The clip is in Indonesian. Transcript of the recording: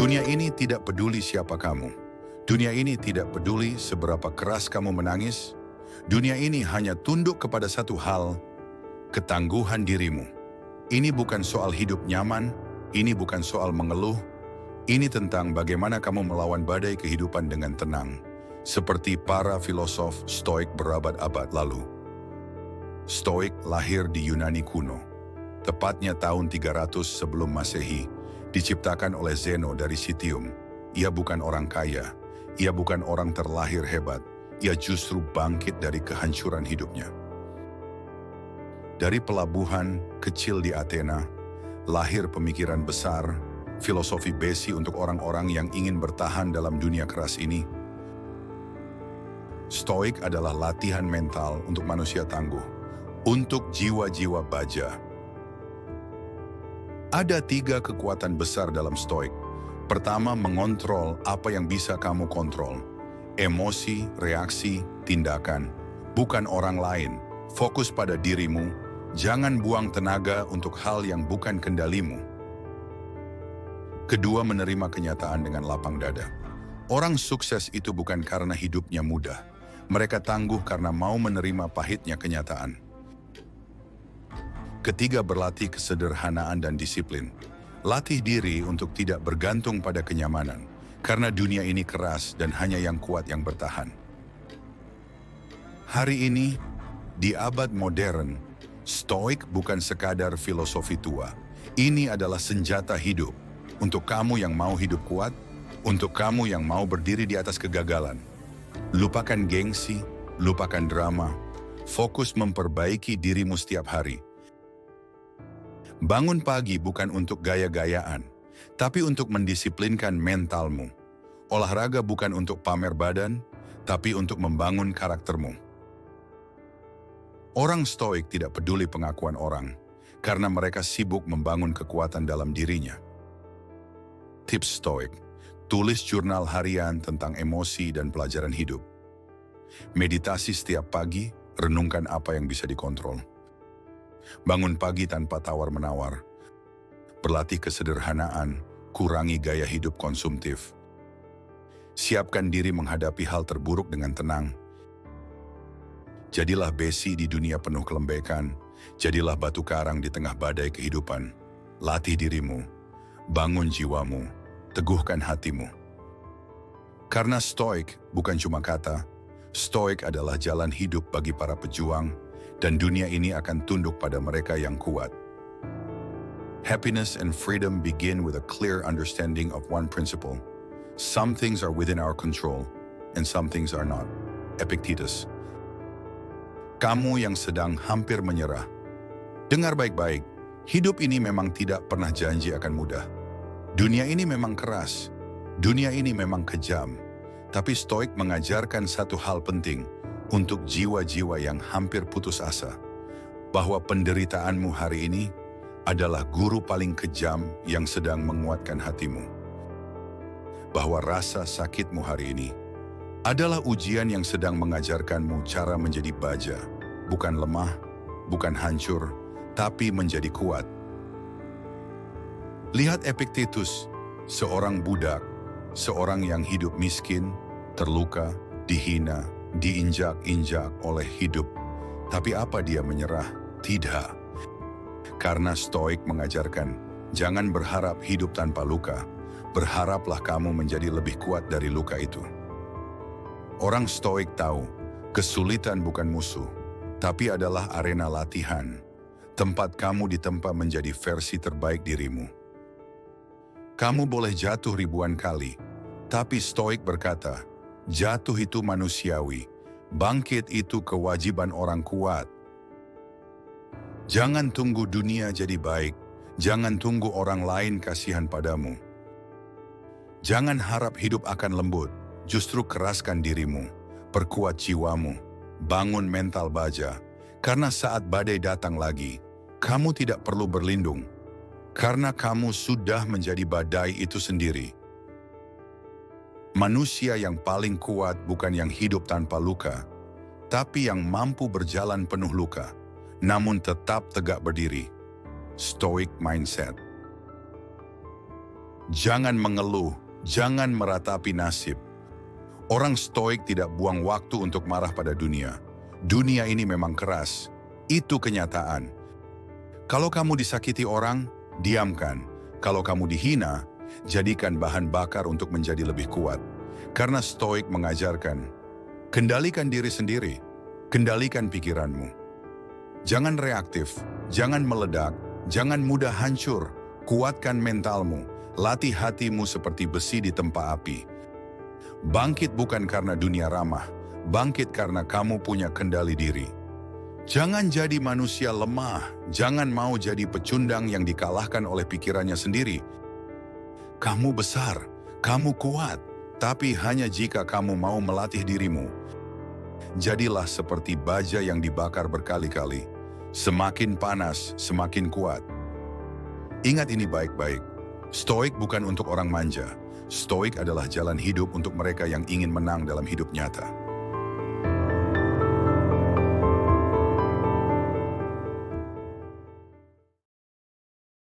Dunia ini tidak peduli siapa kamu. Dunia ini tidak peduli seberapa keras kamu menangis. Dunia ini hanya tunduk kepada satu hal, ketangguhan dirimu. Ini bukan soal hidup nyaman, ini bukan soal mengeluh, ini tentang bagaimana kamu melawan badai kehidupan dengan tenang, seperti para filosof Stoik berabad-abad lalu. Stoik lahir di Yunani kuno, tepatnya tahun 300 sebelum Masehi, diciptakan oleh Zeno dari Citium. Ia bukan orang kaya, ia bukan orang terlahir hebat, ia justru bangkit dari kehancuran hidupnya. Dari pelabuhan kecil di Athena, lahir pemikiran besar, filosofi besi untuk orang-orang yang ingin bertahan dalam dunia keras ini. Stoik adalah latihan mental untuk manusia tangguh, untuk jiwa-jiwa baja. Ada 3 kekuatan besar dalam Stoik. Pertama, mengontrol apa yang bisa kamu kontrol. Emosi, reaksi, tindakan. Bukan orang lain. Fokus pada dirimu. Jangan buang tenaga untuk hal yang bukan kendalimu. Kedua, menerima kenyataan dengan lapang dada. Orang sukses itu bukan karena hidupnya mudah. Mereka tangguh karena mau menerima pahitnya kenyataan. Ketiga, berlatih kesederhanaan dan disiplin. Latih diri untuk tidak bergantung pada kenyamanan, karena dunia ini keras dan hanya yang kuat yang bertahan. Hari ini, di abad modern, Stoik bukan sekadar filosofi tua. Ini adalah senjata hidup untuk kamu yang mau hidup kuat, untuk kamu yang mau berdiri di atas kegagalan. Lupakan gengsi, lupakan drama, fokus memperbaiki dirimu setiap hari. Bangun pagi bukan untuk gaya-gayaan, tapi untuk mendisiplinkan mentalmu. Olahraga bukan untuk pamer badan, tapi untuk membangun karaktermu. Orang Stoik tidak peduli pengakuan orang, karena mereka sibuk membangun kekuatan dalam dirinya. Tips Stoik: tulis jurnal harian tentang emosi dan pelajaran hidup. Meditasi setiap pagi, renungkan apa yang bisa dikontrol. Bangun pagi tanpa tawar-menawar. Berlatih kesederhanaan, kurangi gaya hidup konsumtif. Siapkan diri menghadapi hal terburuk dengan tenang. Jadilah besi di dunia penuh kelembekan. Jadilah batu karang di tengah badai kehidupan. Latih dirimu, bangun jiwamu, teguhkan hatimu. Karena Stoik bukan cuma kata, Stoik adalah jalan hidup bagi para pejuang, dan dunia ini akan tunduk pada mereka yang kuat. Happiness and freedom begin with a clear understanding of one principle. Some things are within our control, and some things are not. Epictetus. Kamu yang sedang hampir menyerah, dengar baik-baik, hidup ini memang tidak pernah janji akan mudah. Dunia ini memang keras, dunia ini memang kejam, tapi Stoik mengajarkan satu hal penting untuk jiwa-jiwa yang hampir putus asa, bahwa penderitaanmu hari ini adalah guru paling kejam yang sedang menguatkan hatimu. Bahwa rasa sakitmu hari ini adalah ujian yang sedang mengajarkanmu cara menjadi baja, bukan lemah, bukan hancur, tapi menjadi kuat. Lihat Epictetus, seorang budak, seorang yang hidup miskin, terluka, dihina, diinjak-injak oleh hidup. Tapi apa dia menyerah? Tidak. Karena Stoik mengajarkan, jangan berharap hidup tanpa luka, berharaplah kamu menjadi lebih kuat dari luka itu. Orang Stoik tahu, kesulitan bukan musuh, tapi adalah arena latihan, tempat kamu ditempa menjadi versi terbaik dirimu. Kamu boleh jatuh ribuan kali, tapi Stoik berkata, jatuh itu manusiawi, bangkit itu kewajiban orang kuat. Jangan tunggu dunia jadi baik, jangan tunggu orang lain kasihan padamu. Jangan harap hidup akan lembut. Justru keraskan dirimu, perkuat jiwamu, bangun mental baja, karena saat badai datang lagi, kamu tidak perlu berlindung, karena kamu sudah menjadi badai itu sendiri. Manusia yang paling kuat bukan yang hidup tanpa luka, tapi yang mampu berjalan penuh luka, namun tetap tegak berdiri. Stoic mindset. Jangan mengeluh, jangan meratapi nasib. Orang stoik tidak buang waktu untuk marah pada dunia. Dunia ini memang keras, itu kenyataan. Kalau kamu disakiti orang, diamkan. Kalau kamu dihina, jadikan bahan bakar untuk menjadi lebih kuat. Karena stoik mengajarkan, kendalikan diri sendiri, kendalikan pikiranmu. Jangan reaktif, jangan meledak, jangan mudah hancur, kuatkan mentalmu, latih hatimu seperti besi di tempa api. Bangkit bukan karena dunia ramah, bangkit karena kamu punya kendali diri. Jangan jadi manusia lemah, jangan mau jadi pecundang yang dikalahkan oleh pikirannya sendiri. Kamu besar, kamu kuat, tapi hanya jika kamu mau melatih dirimu. Jadilah seperti baja yang dibakar berkali-kali. Semakin panas, semakin kuat. Ingat ini baik-baik. Stoik bukan untuk orang manja. Stoik adalah jalan hidup untuk mereka yang ingin menang dalam hidup nyata.